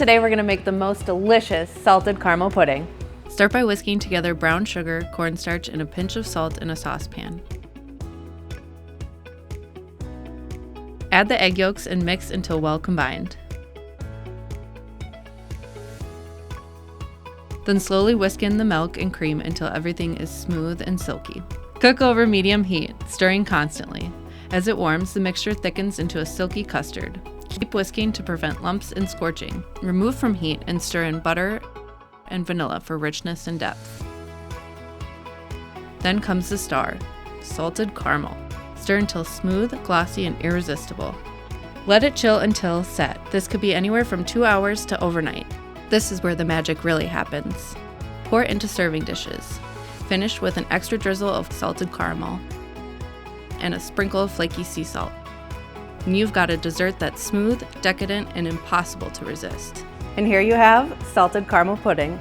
Today we're going to make the most delicious salted caramel pudding. Start by whisking together brown sugar, cornstarch, and a pinch of salt in a saucepan. Add the egg yolks and mix until well combined. Then slowly whisk in the milk and cream until everything is smooth and silky. Cook over medium heat, stirring constantly. As it warms, the mixture thickens into a silky custard. Keep whisking to prevent lumps and scorching. Remove from heat and stir in butter and vanilla for richness and depth. Then comes the star, salted caramel. Stir until smooth, glossy, and irresistible. Let it chill until set. This could be anywhere from 2 hours to overnight. This is where the magic really happens. Pour into serving dishes. Finish with an extra drizzle of salted caramel and a sprinkle of flaky sea salt. And you've got a dessert that's smooth, decadent, and impossible to resist. And here you have salted caramel pudding.